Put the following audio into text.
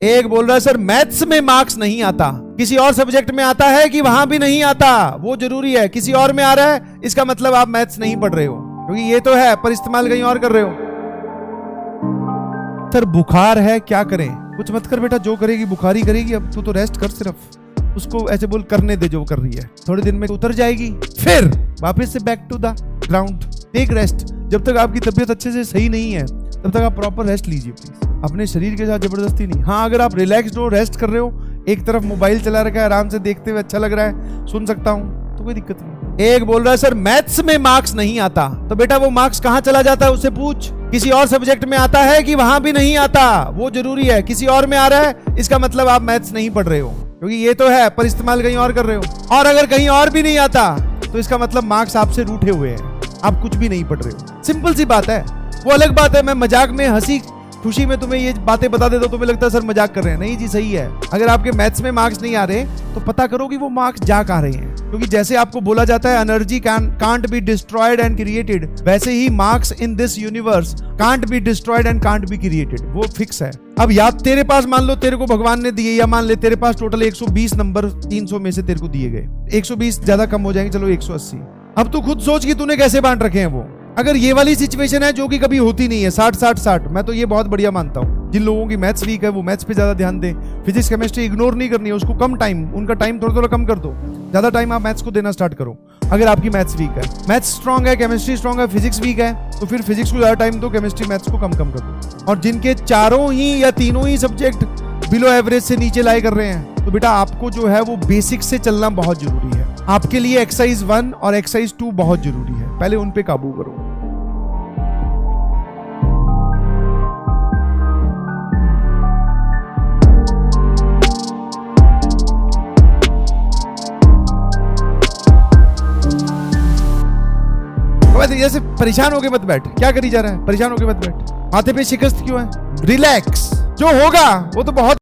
एक बोल रहा है सर मैथ्स में मार्क्स नहीं आता, किसी और सब्जेक्ट में आता है कि वहां भी नहीं आता, वो जरूरी है। किसी और में आ रहा है इसका मतलब आप मैथ्स नहीं पढ़ रहे हो, क्योंकि ये तो है पर इस्तेमाल कहीं और कर रहे हो। सर बुखार है क्या करें? कुछ मत कर बेटा, जो करेगी बुखारी करेगी। अब तू तो रेस्ट कर, सिर्फ उसको ऐसे बोल करने दे जो कर रही है, थोड़े दिन में उतर जाएगी, फिर वापस से back to the ground. Take rest. जब तक आपकी तबीयत अच्छे से सही नहीं है तब तक आप प्रॉपर रेस्ट लीजिए प्लीज, अपने शरीर के साथ जबरदस्ती नहीं। हाँ अगर आप रिलैक्स्ड हो, रेस्ट कर रहे हो, एक तरफ मोबाइल चला रखा है, आराम से देखते हुए अच्छा लग रहा है, सुन सकता हूं, तो कोई दिक्कत नहीं। एक बोल रहा है सर मैथ्स में मार्क्स नहीं आता, तो बेटा वो मार्क्स कहां चला जाता है उससे पूछ। किसी और सब्जेक्ट में आता है कि वहां भी नहीं आता, वो जरूरी है। किसी और में आ रहा है इसका मतलब आप मैथ्स नहीं पढ़ रहे हो, क्योंकि ये तो है पर इस्तेमाल कहीं और कर रहे हो। और अगर कहीं और भी नहीं आता तो इसका मतलब मार्क्स आपसे रूठे हुए हैं, आप कुछ भी नहीं पढ़ रहे हो। सिंपल सी बात है। वो अलग बात है मैं मजाक में हंसी खुशी में तुम्हें ये बातें बता देता हूं, तुम्हें लगता है सर मजाक कर रहे हैं। नहीं जी सही है। अगर आपके मैथ्स में मार्क्स नहीं आ रहे तो पता करो कि वो मार्क्स जा कहां रहे हैं, क्योंकि जैसे आपको बोला जाता है energy can't be destroyed and created, वैसे ही marks in this universe can't be destroyed and can't be created, वो फिक्स है। अब याद तेरे पास मान लो तेरे को भगवान ने दिए, या मान ले तेरे पास टोटल 120 नंबर 300 में से तेरे को दिए गए, 120 ज्यादा कम हो जाएंगे, चलो 180। अब तू खुद सोच कि तूने कैसे बांट रखे हैं वो। अगर ये वाली सिचुएशन है जो कि कभी होती नहीं है, 60-60-60, मैं तो ये बहुत बढ़िया मानता हूँ। जिन लोगों की मैथ्स वीक है वो मैथ्स पे ज्यादा ध्यान दें, फिजिक्स केमिस्ट्री इग्नोर नहीं करनी है, उसको कम टाइम, उनका टाइम थोड़ा थोड़ा कम कर दो, ज्यादा टाइम आप मैथ्स को देना स्टार्ट करो। अगर आपकी मैथ्स वीक है, मैथ्स स्ट्रॉन्ग है, केमिस्ट्री स्ट्रॉन्ग है, फिजिक्स वीक है, तो फिर फिजिक्स को ज्यादा टाइम दो, केमिस्ट्री मैथ्स को कम कम कर दो। और जिनके चारों ही या तीनों ही सब्जेक्ट बिलो एवरेज से नीचे लाई कर रहे हैं, तो बेटा आपको जो है वो बेसिक से चलना बहुत जरूरी है। आपके लिए एक्सरसाइज 1 और एक्सरसाइज 2 बहुत जरूरी है, पहले उन पे काबू करो। जैसे परेशान होके मत बैठ, क्या करी जा रहा है, परेशान होके मत बैठ, माथे पे शिकस्त क्यों है, रिलैक्स, जो होगा वो तो बहुत